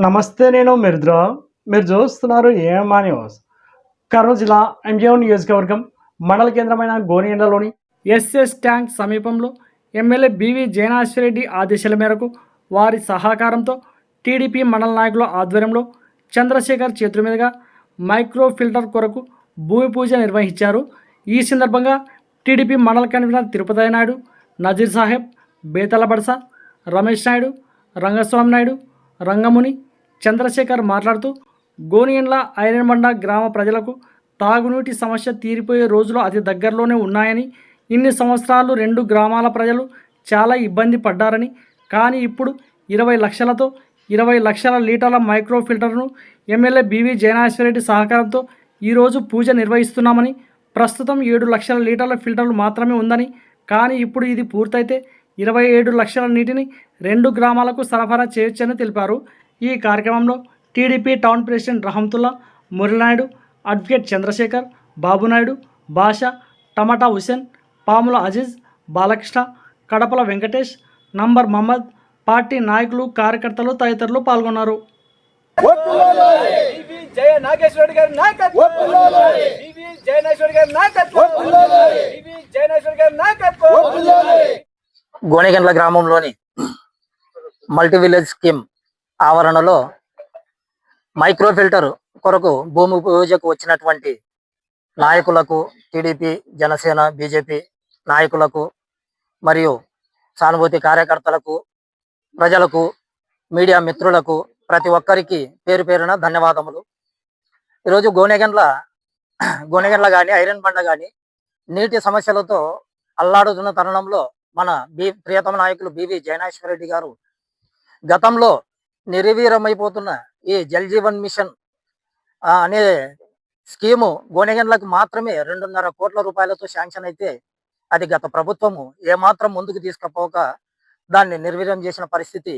నమస్తే. నేను మిర్ద్రా. మీరు చూస్తున్నారు ఏఎంఆ న్యూస్. కర్నూలు జిల్లా ఎంజీఓ నియోజకవర్గం మండల కేంద్రమైన గోనియండలోని ఎస్ఎస్ ట్యాంక్ సమీపంలో ఎమ్మెల్యే బివి జయనాశ్వరెడ్డి ఆదేశాల మేరకు వారి సహకారంతో టీడీపీ మండల నాయకుల ఆధ్వర్యంలో చంద్రశేఖర్ చేతుల మీదుగా మైక్రో ఫిల్టర్ కొరకు భూమి పూజ నిర్వహించారు. ఈ సందర్భంగా టీడీపీ మండల కన్వీనర్ తిరుపతి నాయుడు, నజీర్ సాహెబ్, బేతల బడస, రమేష్ నాయుడు, రంగస్వామి నాయుడు, రంగముని, చంద్రశేఖర్ మాట్లాడుతూ గోనియండ్ల ఐరన్బండ గ్రామ ప్రజలకు తాగునీటి సమస్య తీరిపోయే రోజులు అతి దగ్గరలోనే ఉన్నాయని, ఇన్ని సంవత్సరాలు 2 గ్రామాల ప్రజలు చాలా ఇబ్బంది పడ్డారని, కానీ ఇప్పుడు 20 లక్షలతో 20 లక్షల లీటర్ల మైక్రో ఫిల్టర్ను ఎమ్మెల్యే బివి జయనాశ్వరెడ్డి సహకారంతో ఈరోజు పూజ నిర్వహిస్తున్నామని, ప్రస్తుతం 7 లక్షల లీటర్ల ఫిల్టర్లు మాత్రమే ఉందని, కానీ ఇప్పుడు ఇది పూర్తయితే 27 లక్షల నీటిని 2 గ్రామాలకు సరఫరా చేయొచ్చని తెలిపారు. ఈ కార్యక్రమంలో TDP town president Rahamatulla, Murali Naidu, advocate Chandrashekar, Babu Naidu, Basha, tomato Hussain, Pamula Aziz, Balakrishna, Kadapala Venkatesh, number Mohammed, party నాయకులు, కార్యకర్తలు తదితరులు పాల్గొన్నారు. గోనెగండ్ల గ్రామంలోని మల్టీ విలేజ్ స్కీమ్ ఆవరణలో మైక్రో ఫిల్టర్ కొరకు భూమి పూజకు వచ్చినటువంటి నాయకులకు, టీడీపీ, జనసేన, బీజేపీ నాయకులకు మరియు సానుభూతి కార్యకర్తలకు, ప్రజలకు, మీడియా మిత్రులకు ప్రతి ఒక్కరికి పేరు పేరున ధన్యవాదములు. ఈరోజు గోనెగండ్ల కానీ ఐరన్ బండ కానీ నీటి సమస్యలతో అల్లాడుతున్న తరుణంలో మన ప్రియతమ నాయకులు బివి జయనాశ్వరెడ్డి గారు గతంలో నిర్వీర్యమైపోతున్న ఈ జల్ జీవన్ మిషన్ అనే స్కీము గోనెగండ్లకు మాత్రమే 2.5 కోట్ల రూపాయలతో శాంక్షన్ అయితే అది గత ప్రభుత్వము ఏమాత్రం ముందుకు తీసుకుపోక దాన్ని నిర్వీర్యం చేసిన పరిస్థితి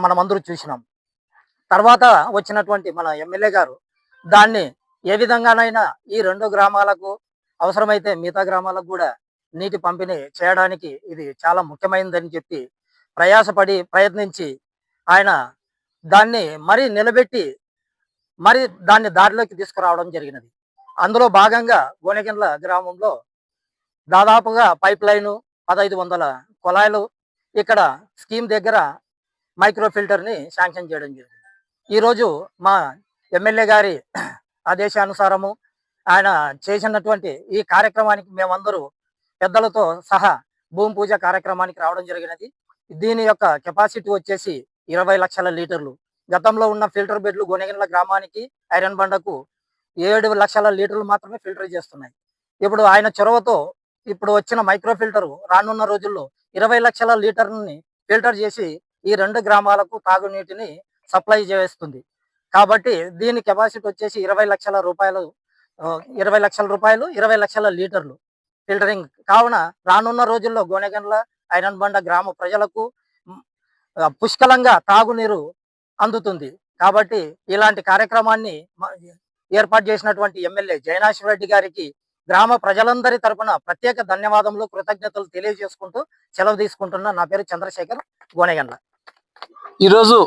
మనమందరూ చూసినాం. తర్వాత వచ్చినటువంటి మన ఎమ్మెల్యే గారు దాన్ని ఏ విధంగానైనా ఈ 2 గ్రామాలకు అవసరమైతే మిగతా గ్రామాలకు కూడా నీటి పంపిణీ చేయడానికి ఇది చాలా ముఖ్యమైనదని చెప్పి ప్రయత్నించి ఆయన దాన్ని మరి నిలబెట్టి మరి దాన్ని దారిలోకి తీసుకురావడం జరిగినది. అందులో భాగంగా గోనెగండ్ల గ్రామంలో దాదాపుగా పైప్ లైను 1500 కుళాయిలు ఇక్కడ స్కీమ్ దగ్గర మైక్రో ఫిల్టర్ని శాంక్షన్ చేయడం జరిగింది. ఈరోజు మా ఎమ్మెల్యే గారి ఆదేశానుసారము ఆయన చేసినటువంటి ఈ కార్యక్రమానికి మేమందరూ పెద్దలతో సహా భూమి పూజ కార్యక్రమానికి రావడం జరిగినది. దీని యొక్క కెపాసిటీ వచ్చేసి 20 లక్షల లీటర్లు. గతంలో ఉన్న ఫిల్టర్ బెడ్లు గోనెగండ్ల గ్రామానికి, ఐరన్ బండకు 7 లక్షల లీటర్లు మాత్రమే ఫిల్టర్ చేస్తున్నాయి. ఇప్పుడు ఆయన చొరవతో ఇప్పుడు వచ్చిన మైక్రో ఫిల్టర్ రానున్న రోజుల్లో 20 లక్షల లీటర్ని ఫిల్టర్ చేసి ఈ 2 గ్రామాలకు తాగునీటిని సప్లై చేస్తుంది. కాబట్టి దీని కెపాసిటీ వచ్చేసి 20 లక్షల రూపాయలు, 20 లక్షల లీటర్లు ఫిల్టరింగ్. కావున రానున్న రోజుల్లో గోనెగండ్ల ఐరన్ బండ గ్రామ ప్రజలకు పుష్కలంగా తాగునీరు అందుతుంది. కాబట్టి ఇలాంటి కార్యక్రమాన్ని ఏర్పాటు చేసినటువంటి ఎమ్మెల్యే జయనాశ్వరెడ్డి గారికి గ్రామ ప్రజలందరి తరపున ప్రత్యేక ధన్యవాదములు, కృతజ్ఞతలు తెలియజేసుకుంటూ సెలవు తీసుకుంటున్నా. నా పేరు చంద్రశేఖర్, గోనెగండ్ల. ఈరోజు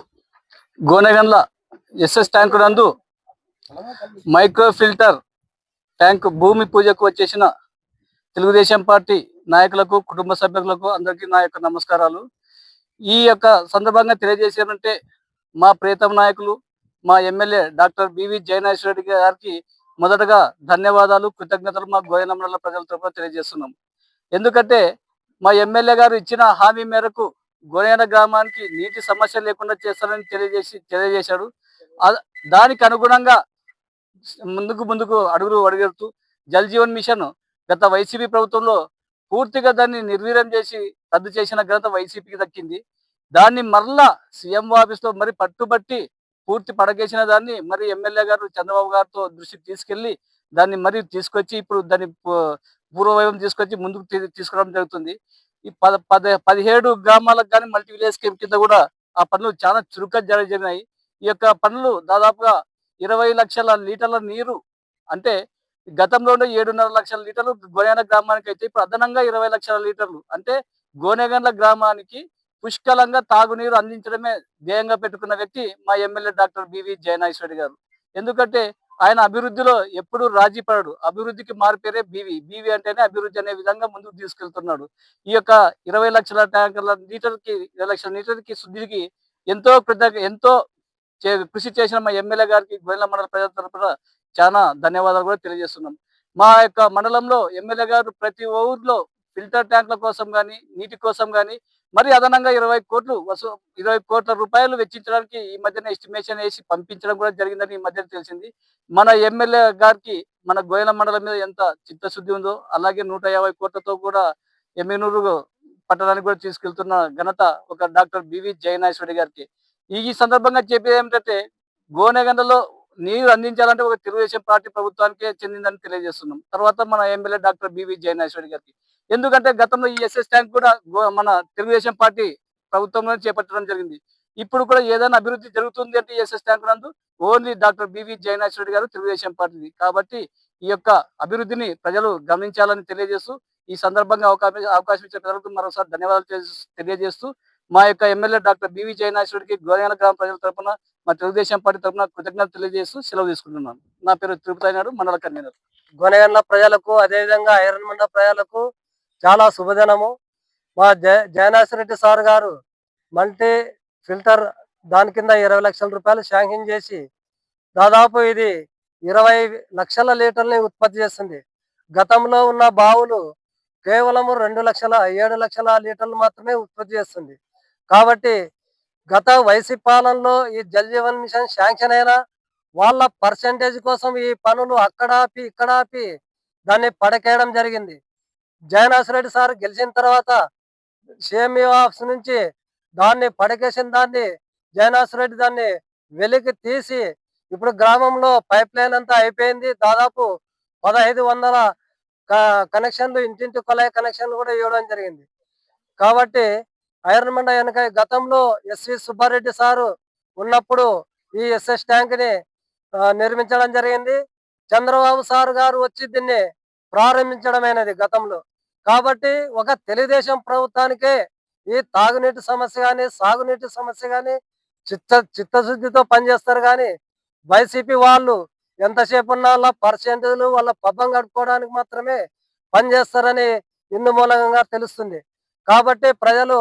గోనెగండ్ల ఎస్ఎస్ ట్యాంకు నందు మైక్రో ఫిల్టర్ ట్యాంక్ భూమి పూజకు వచ్చేసిన తెలుగుదేశం పార్టీ నాయకులకు, కుటుంబ సభ్యులకు అందరికీ నా యొక్క నమస్కారాలు. ఈ యొక్క సందర్భంగా తెలియజేసేదంటే మా ప్రియతమ నాయకులు, మా ఎమ్మెల్యే డాక్టర్ బివి జయనాశ్వరెడ్డి గారికి మొదటగా ధన్యవాదాలు, కృతజ్ఞతలు మా గోనెగండ్ల ప్రజల తరపున తెలియజేస్తున్నాం. ఎందుకంటే మా ఎమ్మెల్యే గారు ఇచ్చిన హామీ మేరకు గోనెగండ్ల గ్రామానికి నీటి సమస్య లేకుండా చేస్తారని తెలియజేశాడు. దానికి అనుగుణంగా ముందుకు అడుగులు అడుగుతూ జల్ జీవన్ మిషన్ గత వైసీపీ ప్రభుత్వంలో పూర్తిగా దాన్ని నిర్వీర్యం చేసి రద్దు చేసిన ఘనత వైసీపీకి దక్కింది. దాన్ని మరలా సీఎం ఆఫీస్లో మరి పట్టుబట్టి పూర్తి పడగేసిన దాన్ని మరి ఎమ్మెల్యే గారు చంద్రబాబు గారితో దృష్టికి తీసుకెళ్లి దాన్ని మరి తీసుకొచ్చి ఇప్పుడు దాన్ని పూర్వవైభవం తీసుకొచ్చి ముందుకు తీసుకురావడం జరుగుతుంది. ఈ 17 గ్రామాలకు కానీ మల్టీ విలేజ్ స్కీమ్ కింద కూడా ఆ పనులు చాలా చురుగ్గా జరిగినాయి. ఈ యొక్క పనులు దాదాపుగా 20 లక్షల లీటర్ల నీరు, అంటే గతంలోనే 7.5 లక్షల లీటర్లు గోనెగండ్ల గ్రామానికి అయితే ఇప్పుడు అదనంగా 20 లక్షల లీటర్లు, అంటే గోనెగండ్ల గ్రామానికి పుష్కలంగా తాగునీరు అందించడమే ధ్యేయంగా పెట్టుకున్న వ్యక్తి మా ఎమ్మెల్యే డాక్టర్ బివి జయనాశ్వరి గారు. ఎందుకంటే ఆయన అభివృద్ధిలో ఎప్పుడూ రాజీ పడడు. అభివృద్ధికి మారుపేరే బీవీ. బీవీ అంటేనే అభివృద్ధి అనే విధంగా ముందుకు తీసుకెళ్తున్నాడు. ఈ యొక్క 20 లక్షల ట్యాంకర్ల లీటర్‌కి 20 లక్షల లీటర్‌కి శుద్ధికి ఎంతో కృషి చేసిన మా ఎమ్మెల్యే గారికి గోయెండ్ల మండల ప్రజల తరపున చాలా ధన్యవాదాలు కూడా తెలియజేస్తున్నాం. మా యొక్క మండలంలో ఎమ్మెల్యే గారు ప్రతి ఊర్లో ఫిల్టర్ ట్యాంక్‌ల కోసం గాని, నీటి కోసం గాని మరి అదనంగా 20 కోట్ల రూపాయలు వెచ్చించడానికి ఈ మధ్యన ఎస్టిమేషన్ ఏసి పంపించడం కూడా జరిగిందని ఈ మధ్యన తెలిసింది. మన ఎమ్మెల్యే గారికి మన గోయెండ్ల మండలం మీద ఎంత చిత్తశుద్ధి ఉందో అలాగే 150 కోట్లతో కూడా ఎమ్మిగనూరు పట్టణానికి కూడా తీసుకెళ్తున్న ఘనత ఒక డాక్టర్ బివి జయనాశ్వరి గారికి. ఈ సందర్భంగా చెప్పేది ఏమిటంటే గోనెగండ్లలో నీరు అందించాలంటే ఒక తెలుగుదేశం పార్టీ ప్రభుత్వానికే చెందిందని తెలియజేస్తున్నాం. తర్వాత మన ఎమ్మెల్యే డాక్టర్ బివి జయనాశ్వరి గారికి. ఎందుకంటే గతంలో ఈ ఎస్ఎస్ ట్యాంక్ కూడా మన తెలుగుదేశం పార్టీ ప్రభుత్వంలో చేపట్టడం జరిగింది. ఇప్పుడు కూడా ఏదైనా అభివృద్ధి జరుగుతుంది అంటే ఎస్ఎస్ ట్యాంక్ నందు ఓన్లీ డాక్టర్ బివి జయనాశ్వరి గారు తెలుగుదేశం పార్టీది. కాబట్టి ఈ యొక్క అభివృద్ధిని ప్రజలు గమనించాలని తెలియజేస్తూ ఈ సందర్భంగా అవకాశం ఇచ్చే ప్రజలకు మరోసారి ధన్యవాదాలు తెలియజేస్తూ మా యొక్క ఎమ్మెల్యే డాక్టర్ బివి జయనాశ్వరికి గోనెగండ్ల గ్రామ ప్రజల తరపున మా తెలుగుదేశం పార్టీ తరపున కృతజ్ఞతలు తెలియజేస్తూ సెలవు తీసుకుంటున్నాను. నా పేరు తిరుపతి నాయుడు, మండల కన్వీనర్. గోనెగండ్ల ప్రజలకు అదేవిధంగా ఐరన్ మండ ప్రజలకు చాలా శుభదినము. మా జయనాశ్వరెడ్డి సార్ గారు మల్టీ ఫిల్టర్ దాని కింద 20 లక్షల రూపాయలు శాంక్షన్ చేసి దాదాపు ఇది 20 లక్షల లీటర్ని ఉత్పత్తి చేస్తుంది. గతంలో ఉన్న బావులు కేవలం 7 లక్షల లీటర్లు మాత్రమే ఉత్పత్తి చేస్తుంది. కాబట్టి గత వైసీపీ పాలనలో ఈ జల్ జీవన్ మిషన్ శాంక్షన్ అయినా వాళ్ళ పర్సెంటేజ్ కోసం ఈ పనులు అక్కడ ఆపి ఇక్కడ ఆపి దాన్ని పడకేయడం జరిగింది. జయనాశ్వరెడ్డి సార్ గెలిచిన తర్వాత సిఎంఈ ఆఫీస్ నుంచి దాన్ని పడకేసిన దాన్ని జయనాశ్వరెడ్డి దాన్ని వెలికి తీసి ఇప్పుడు గ్రామంలో పైప్ లైన్ అంతా అయిపోయింది. దాదాపు 1500 కనెక్షన్లు ఇంటింటి కొలాయి కనెక్షన్లు కూడా ఇవ్వడం జరిగింది. కాబట్టి ఐరన్ మండ వెనక గతంలో ఎస్వి సుబ్బారెడ్డి సారు ఉన్నప్పుడు ఈ ఎస్ఎస్ ట్యాంక్ ని నిర్మించడం జరిగింది. చంద్రబాబు సార్ గారు వచ్చి దీన్ని ప్రారంభించడమైనది గతంలో. కాబట్టి ఒక తెలుగుదేశం ప్రభుత్వానికే ఈ తాగునీటి సమస్య కానీ సాగునీటి సమస్య కానీ చిత్తశుద్ధితో పనిచేస్తారు. కానీ వైసీపీ వాళ్ళు ఎంతసేపు ఉన్న వాళ్ళ పర్సెంటేజ్లు వాళ్ళ పబ్బం గడుపుకోవడానికి మాత్రమే పనిచేస్తారని ఇందు మూలంగా తెలుస్తుంది. కాబట్టి ప్రజలు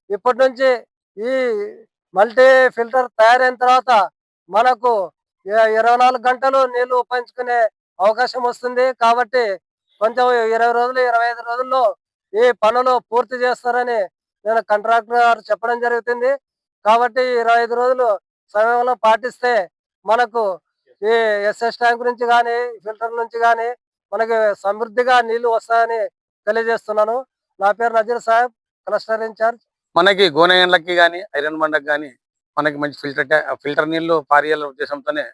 ఇప్పటి నుంచి ఈ మల్టీ ఫిల్టర్ తయారైన తర్వాత మనకు 24 గంటలు నీళ్లు ఉపయోగించుకునే అవకాశం వస్తుంది. కాబట్టి కొంచెం 20 రోజులు 25 రోజుల్లో ఈ పనులు పూర్తి చేస్తారని నేను కాంట్రాక్టర్ గారు చెప్పడం జరుగుతుంది. కాబట్టి 25 రోజులు సమయంలో పాటిస్తే మనకు ఈ ఎస్ఎస్ ట్యాంక్ నుంచి కానీ ఫిల్టర్ నుంచి కానీ మనకి సమృద్ధిగా నీళ్లు వస్తాయని తెలియజేస్తున్నాను. నా పేరు నజీర్ సాహెబ్, క్లస్టర్ ఇన్ఛార్జ్. మనకి గోనెగండ్లకి కానీ ఐరన్ మండకి కానీ మనకి మంచి ఫిల్టర్ నీళ్లు పారేయాల ఉద్దేశంతోనే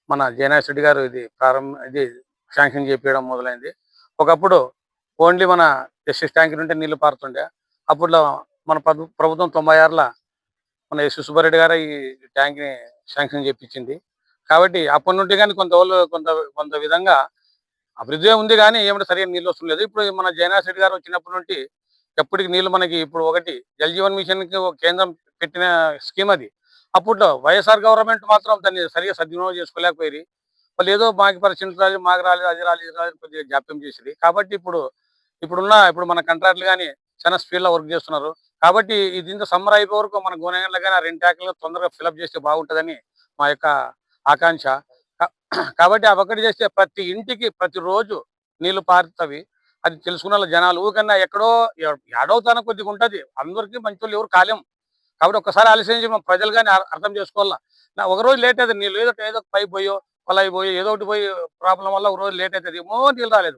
మన జయనాశ్వరెడ్డి గారు ఇది శాంక్షన్ చేపించడం మొదలైంది. ఒకప్పుడు ఓన్లీ మన ఎస్ఎస్ ట్యాంక్ నుండి నీళ్లు పారుతుండే. అప్పుడు మన ప్రభుత్వం 96లో మన ఎస్ సుబ్బారెడ్డి గారు ఈ ట్యాంక్ ని శాంక్షన్ చేపించింది. కాబట్టి అప్పటి నుండి కానీ కొంత విధంగా అభివృద్ధి ఉంది కానీ ఏమంటే సరైన నీళ్ళు వస్తుండలేదు. ఇప్పుడు మన జయనాశ్వరెడ్డి గారు వచ్చినప్పటి నుండి ఎప్పటికి నీళ్లు మనకి ఇప్పుడు ఒకటి జల్ జీవన్ మిషన్ కి కేంద్రం పెట్టిన స్కీమ్ అది. అప్పట్లో వైఎస్ఆర్ గవర్నమెంట్ మాత్రం దాన్ని సరిగా సద్వినియోగం చేసుకోలేకపోయి వాళ్ళు ఏదో మాకు పరిస్థితి రాలేదు, మాకు రాలేదు, అది రాలేదు కొద్దిగా జాప్యం చేసేది. కాబట్టి ఇప్పుడు మన కాంట్రాక్టులు కానీ చాలా స్పీడ్లో వర్క్ చేస్తున్నారు. కాబట్టి దీంతో సమ్మర్ అయిపోయే వరకు మన గోనెగండ్ల కానీ ఆ 2 ట్యాంకులు తొందరగా ఫిలప్ చేస్తే బాగుంటుందని మా యొక్క ఆకాంక్ష. కాబట్టి ఆ ఒకటి చేస్తే ప్రతి ఇంటికి ప్రతిరోజు నీళ్లు పారుతవి. అది తెలుసుకున్న జనాలు ఊకన్నా ఏడవుతాన కొద్దిగా ఉంటుంది. అందరికీ మంచి వాళ్ళు ఎవరు కాలేం. కాబట్టి ఒక్కసారి ఆలోచించి మన ప్రజలు కానీ అర్థం చేసుకోవాలా. ఒక రోజు లేట్ అవుతుంది నీళ్ళు ఏదో పైప్ పోయో కొలాయి పోయో ఏదో ఒకటి పోయి ప్రాబ్లం వల్ల ఒక రోజు లేట్ అవుతుంది. నీళ్ళు రాలేదు,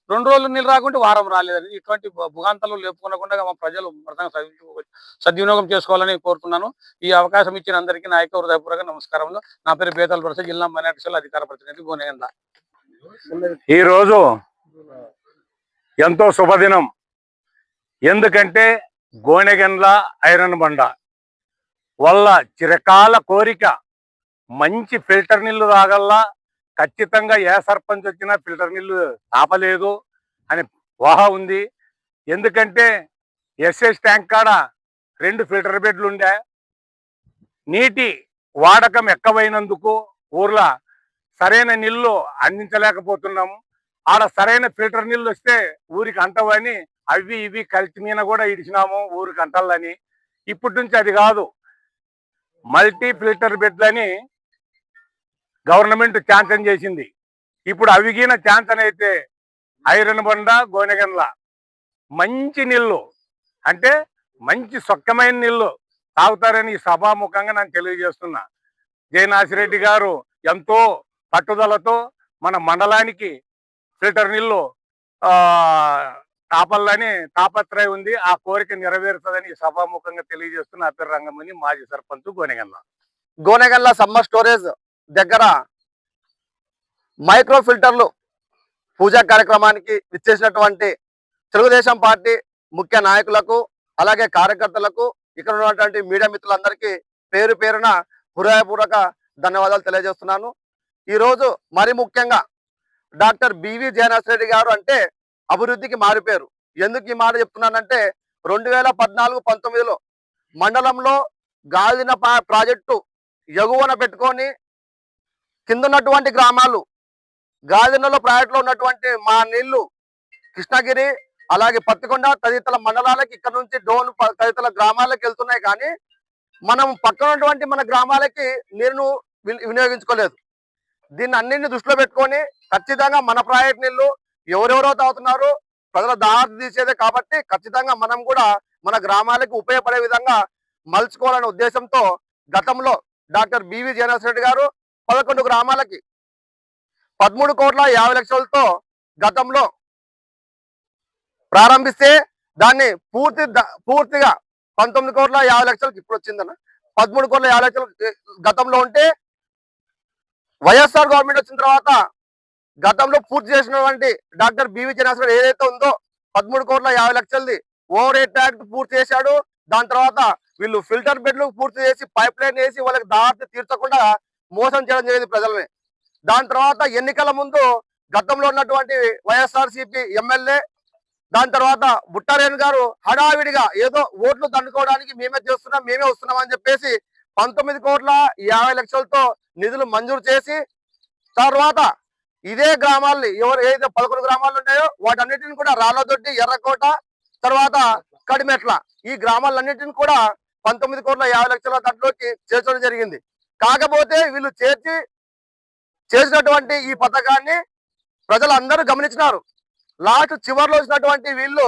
2 రోజులు నీళ్ళు రాకుంటే వారం రాలేదని ఇటువంటి భుగాంతాలు లేపుకోకుండా మా ప్రజలు సద్వినియోగం చేసుకోవాలని కోరుతున్నాను. ఈ అవకాశం ఇచ్చిన అందరికీ నా యొక్క హృదయపూర్వక నమస్కారములు. నా పేరు బేతాల ప్రసాద్, జిల్లా మైనార్టీ సెల్ అధికార ప్రతినిధి గోనెగండ్ల. ఈ రోజు ఎంతో శుభదినం. ఎందుకంటే గోనెగండ్ల ఐరన్ బండ వల్ల చిరకాల కోరిక మంచి ఫిల్టర్ నీళ్లు తాగల్లా, ఖచ్చితంగా ఏ సర్పంచ్ వచ్చినా ఫిల్టర్ నీళ్లు ఆపలేదు అని ఊహ ఉంది. ఎందుకంటే ఎస్ఎస్ ట్యాంక్ కాడ 2 ఫిల్టర్ బెడ్లు ఉండే. నీటి వాడకం ఎక్కువైనందుకు ఊర్లో సరైన నీళ్లు అందించలేకపోతున్నాము. ఆడ సరైన ఫిల్టర్ నీళ్ళు వస్తే ఊరికి అంటవని అవి ఇవి కల్తీ మీద కూడా ఇడిచినాము ఊరికి అంటాలని. ఇప్పటి నుంచి అది కాదు, మల్టీ ఫిల్టర్ బెడ్లని గవర్నమెంట్ శాంక్షన్ చేసింది. ఇప్పుడు అవిగిన శాంక్షన్ అయితే ఐరన్ బండ గోనెగండ్ల మంచి నీళ్ళు, అంటే మంచి స్వచ్ఛమైన నీళ్ళు తాగుతారని ఈ సభాముఖంగా నేను తెలియజేస్తున్నా. జయనాథ్ గారు ఎంతో పట్టుదలతో మన మండలానికి ఫిల్టర్ నీళ్ళు తాపల్లని తాపత్రయం ఉంది. ఆ కోరిక నెరవేరుతుందని ఈ సభాముఖంగా తెలియజేస్తున్న అప్పిర రంగమని మాజీ సర్పంచ్ గోనెగండ్ల. గోనెగండ్ల సమ్మర్ స్టోరేజ్ దగ్గర మైక్రో ఫిల్టర్లు పూజా కార్యక్రమానికి విచ్చేసినటువంటి తెలుగుదేశం పార్టీ ముఖ్య నాయకులకు అలాగే కార్యకర్తలకు ఇక్కడ ఉన్నటువంటి మీడియా మిత్రులందరికీ పేరు పేరున హృదయపూర్వక ధన్యవాదాలు తెలియజేస్తున్నాను. ఈరోజు మరి ముఖ్యంగా డాక్టర్ బివి జయనాథ్ రెడ్డి గారు అంటే అభివృద్ధికి మారిపోయారు. ఎందుకు ఈ మాట చెప్తున్నానంటే 2014-19లో మండలంలో గాలిన ప్రాజెక్టు ఎగువన పెట్టుకొని కింద ఉన్నటువంటి గ్రామాలు గాలినలో ప్రాజెక్టులో ఉన్నటువంటి మా నీళ్లు కృష్ణగిరి అలాగే పత్తికొండ తదితర మండలాలకి ఇక్కడ నుంచి డోన్ తదితర గ్రామాలకు వెళ్తున్నాయి, కానీ మనం పక్కన ఉన్నటువంటి మన గ్రామాలకి నీరును వినియోగించుకోలేదు. దీన్ని అన్నింటిని దృష్టిలో పెట్టుకొని ఖచ్చితంగా మన ప్రాజెక్ట్ నీళ్లు ఎవరెవరో తాగుతున్నారు, ప్రజల దాహం తీసేదే కాబట్టి ఖచ్చితంగా మనం కూడా మన గ్రామాలకు ఉపయోగపడే విధంగా మలుచుకోవాలనే ఉద్దేశంతో గతంలో డాక్టర్ బివి జయనాథ్ రెడ్డి గారు 11 గ్రామాలకి 13,50,00,000తో గతంలో ప్రారంభిస్తే దాన్ని పూర్తిగా 19,50,00,000 ఇప్పుడు వచ్చిందన్న 13,50,00,000 గతంలో ఉంటే వైఎస్ఆర్ గవర్నమెంట్ వచ్చిన తర్వాత గతంలో పూర్తి చేసినటువంటి డాక్టర్ బివి జయనాథ్ రెడ్డి ఏదైతే ఉందో 13,50,00,000 ఓవర్ హెడ్ ట్యాంక్ పూర్తి చేశాడు. దాని తర్వాత వీళ్ళు ఫిల్టర్ బెడ్లు పూర్తి చేసి పైప్ లైన్ వేసి వాళ్ళకి దాహం తీర్చకుండా మోసం చేయడం జరిగింది ప్రజలనే. దాని తర్వాత ఎన్నికల ముందు గతంలో ఉన్నటువంటి వైఎస్ఆర్సీపీ ఎమ్మెల్యే దాని తర్వాత బుట్టారేణు గారు హడావిడిగా ఏదో ఓట్లు దండుకోవడానికి మేమే వస్తున్నాం అని చెప్పేసి 19,50,00,000తో నిధులు మంజూరు చేసి తర్వాత ఇదే గ్రామాల్ని ఏదైతే 11 గ్రామాలు ఉన్నాయో వాటన్నిటిని కూడా రాళ్ళదొడ్డి, ఎర్రకోట, తర్వాత కడిమెట్ల ఈ గ్రామాలన్నిటిని కూడా 19,50,00,000 దాంట్లోకి చేర్చడం జరిగింది. కాకపోతే వీళ్ళు చేసినటువంటి ఈ పథకాన్ని ప్రజలందరూ గమనించినారు. లాస్ట్ చివరిలో వచ్చినటువంటి వీళ్ళు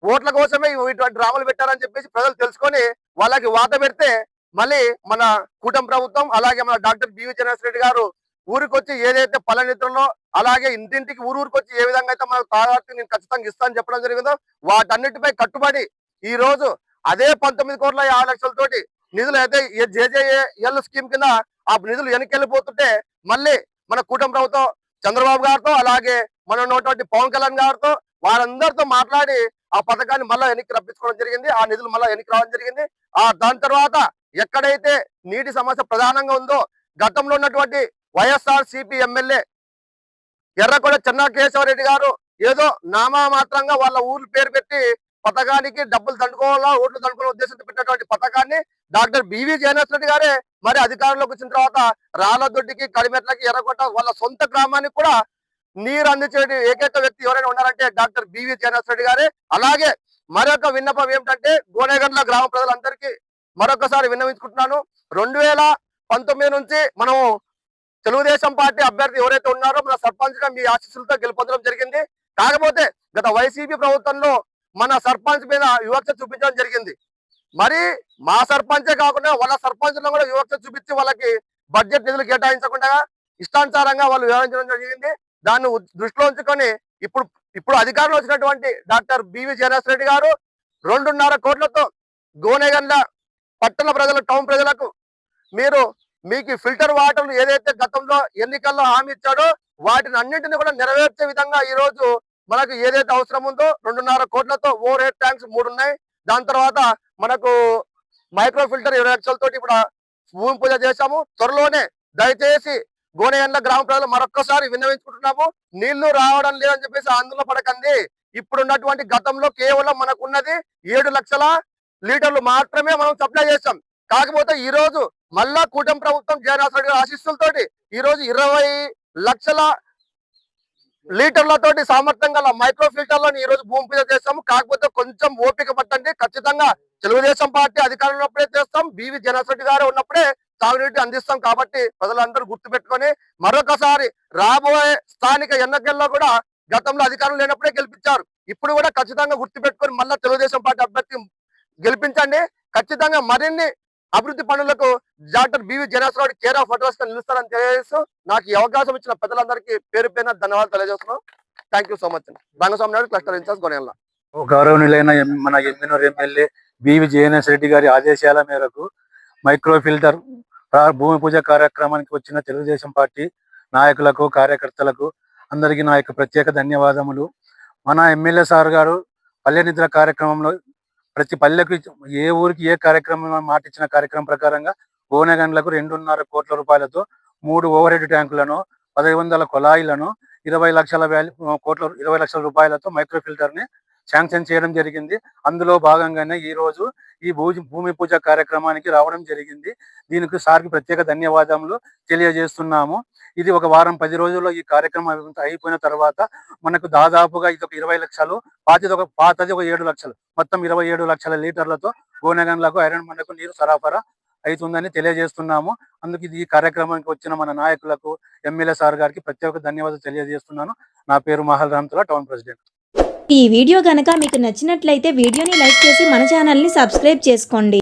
ఓట్ల కోసమే ఇటువంటి డ్రామాలు పెట్టారని చెప్పేసి ప్రజలు తెలుసుకొని వాళ్ళకి వాత పెడితే మళ్ళీ మన కూటమి ప్రభుత్వం అలాగే మన డాక్టర్ బివి జయనాథ్ రెడ్డి గారు ఊరికి వచ్చి ఏదైతే పల్లెనిద్రలో అలాగే ఇంటింటికి ఊరికి వచ్చి ఏ విధంగా అయితే మనకు తాగారికి నేను ఖచ్చితంగా ఇస్తానని చెప్పడం జరిగిందో వాటన్నిటిపై కట్టుబడి ఈ రోజు అదే 19,50,00,000 నిధులు అయితే జేజేఎల్ స్కీమ్ కింద ఆ నిధులు వెనకెళ్ళిపోతుంటే మళ్ళీ మన కూటమి ప్రభుత్వం చంద్రబాబు గారితో అలాగే మన ఉన్నటువంటి పవన్ కళ్యాణ్ గారితో వారందరితో మాట్లాడి ఆ పథకాన్ని మళ్ళీ వెనక్కి రప్పించుకోవడం జరిగింది. ఆ నిధులు మళ్ళీ వెనక్కి రావడం జరిగింది. దాని తర్వాత ఎక్కడైతే నీటి సమస్య ప్రధానంగా ఉందో గతంలో ఉన్నటువంటి వైఎస్ఆర్ సిపి ఎమ్మెల్యే ఎర్రకొండ చెన్నాకేశవరెడ్డి గారు ఏదో నామమాత్రంగా వాళ్ళ ఊర్లు పేరు పెట్టి పథకానికి డబ్బులు దండుకోవాలా ఓట్లు దండుకోవాల ఉద్దేశంతో పెట్టినటువంటి పథకాన్ని డాక్టర్ బివి జయనాథ్ రెడ్డి గారే మరి అధికారంలోకి వచ్చిన తర్వాత రాళ్ళదొడ్డికి, కడిమెట్లకి, ఎర్రకొండ వాళ్ళ సొంత గ్రామానికి కూడా నీరు అందించే ఏకైక వ్యక్తి ఎవరైనా ఉన్నారంటే డాక్టర్ బివి జయనాథ్ రెడ్డి గారే. అలాగే మరొక విన్నపం ఏమిటంటే గోనెగండ్ల గ్రామ ప్రజలందరికీ మరొకసారి విన్నవించుకుంటున్నాను. 2019 నుంచి మనము తెలుగుదేశం పార్టీ అభ్యర్థి ఎవరైతే ఉన్నారో మన సర్పంచ్ గా మీ ఆశీస్సులతో గెలుపొందడం జరిగింది. కాకపోతే గత వైసీపీ ప్రభుత్వంలో మన సర్పంచ్ మీద వివక్ష చూపించడం జరిగింది. మరి మా సర్పంచే కాకుండా వాళ్ళ సర్పంచ్లో కూడా వివక్ష చూపించి వాళ్ళకి బడ్జెట్ నిధులు కేటాయించకుండా ఇష్టానుసారంగా వాళ్ళు వ్యవహరించడం జరిగింది. దాన్ని దృష్టిలో ఉంచుకొని ఇప్పుడు అధికారంలో వచ్చినటువంటి డాక్టర్ బివి జయనాథ్ రెడ్డి గారు 2.5 కోట్లతో గోనెగండ్ల పట్టణ ప్రజలు, టౌన్ ప్రజలకు మీకు ఫిల్టర్ వాటర్ ఏదైతే గతంలో ఎన్నికల్లో హామీ ఇచ్చాడో వాటిని అన్నింటినీ కూడా నెరవేర్చే విధంగా ఈ రోజు మనకు ఏదైతే అవసరం ఉందో 2.5 కోట్లతో ఓవర్ హెడ్ ట్యాంక్స్ 3 ఉన్నాయి. దాని తర్వాత మనకు మైక్రో ఫిల్టర్ 20 లక్షలతోటి ఇప్పుడు భూమి పూజ చేశాము. త్వరలోనే దయచేసి గోనెగండ్ల గ్రామ ప్రజలు మరొక్కసారి విన్నవించుకుంటున్నాము. నీళ్లు రావడం లేదని చెప్పేసి ఆందోళన పడకండి. ఇప్పుడున్నటువంటి గతంలో కేవలం మనకున్నది 7 లీటర్లు మాత్రమే మనం సప్లై చేస్తాం. కాకపోతే ఈ రోజు మళ్ళా కూటమి ప్రభుత్వం జగన్మోహన్ రెడ్డి గారి ఆశీస్సులతోటి ఈ రోజు 20 లక్షల లీటర్లతోటి సామర్థ్యం గల మైక్రో ఫిల్టర్లను ఈ రోజు భూమి పూజ చేస్తాము. కాకపోతే కొంచెం ఓపిక పట్టండి. ఖచ్చితంగా తెలుగుదేశం పార్టీ అధికారంలో ఉన్నప్పుడే చేస్తాం, బివి జగన్మోహన్ రెడ్డి గారు ఉన్నప్పుడే తాగునీటి అందిస్తాం. కాబట్టి ప్రజలందరూ గుర్తుపెట్టుకొని మరొకసారి రాబోయే స్థానిక ఎన్నికల్లో కూడా గతంలో అధికారం లేనప్పుడే గెలిపించారు, ఇప్పుడు కూడా ఖచ్చితంగా గుర్తుపెట్టుకొని మళ్ళా తెలుగుదేశం పార్టీ అభ్యర్థి గెలిపించండి. ఖచ్చితంగా మరిన్ని అభివృద్ధి పనులకు doctor B V Jaganmohan Reddy care of address గా నిలుస్తారని తెలియజేస్తూ నాకు ఈ అవకాశం ఇచ్చిన ప్రజలందరికీ పేరు పేరున ధన్యవాదాలు తెలియజేస్తున్నాం. Thank you so much. Rangaswamy Naidu, cluster incharge Gonella. గౌరవనీయులైన మన Emminur MLA BV JNS Reddy గారి ఆదేశాల మేరకు మైక్రో ఫిల్టర్ భూమి పూజ కార్యక్రమానికి వచ్చిన తెలుగుదేశం పార్టీ నాయకులకు, కార్యకర్తలకు అందరికీ నా యొక్క ప్రత్యేక ధన్యవాదములు. మన ఎమ్మెల్యే సార్ గారు పల్లె నిద్ర కార్యక్రమంలో ప్రతి పల్లెకు ఏ ఊరికి ఏ కార్యక్రమం మాటిచ్చిన కార్యక్రమం ప్రకారంగా గోనెగండ్లకు 2.5 కోట్ల రూపాయలతో 3 ఓవర్ హెడ్ ట్యాంకులను, 1500 కొలాయిలను, 20 లక్షల రూపాయలతో మైక్రో ఫిల్టర్ ని శాంక్షన్ చేయడం జరిగింది. అందులో భాగంగానే ఈ రోజు ఈ భూమి పూజ కార్యక్రమానికి రావడం జరిగింది. దీనికి సార్కి ప్రత్యేక ధన్యవాదములు తెలియజేస్తున్నాము. ఇది ఒక వారం 10 రోజుల్లో ఈ కార్యక్రమం అయిపోయిన తర్వాత మనకు దాదాపుగా ఇది ఒక 20 లక్షలు, పాతది ఒక 7 లక్షలు, మొత్తం 27 లక్షల లీటర్లతో గోనెగండ్లకు ఐరన్ మండకు నీరు సరఫరా అవుతుందని తెలియజేస్తున్నాము. అందుకు ఈ కార్యక్రమానికి వచ్చిన మన నాయకులకు, ఎమ్మెల్యే సార్ గారికి ప్రత్యేక ధన్యవాదాలు తెలియజేస్తున్నాను. నా పేరు మహల్ రామ్తుల్లా, టౌన్ ప్రెసిడెంట్. ఈ వీడియో గనక మీకు నచ్చినట్లయితే వీడియోని లైక్ చేసి మన ఛానల్ని సబ్స్క్రైబ్ చేసుకోండి.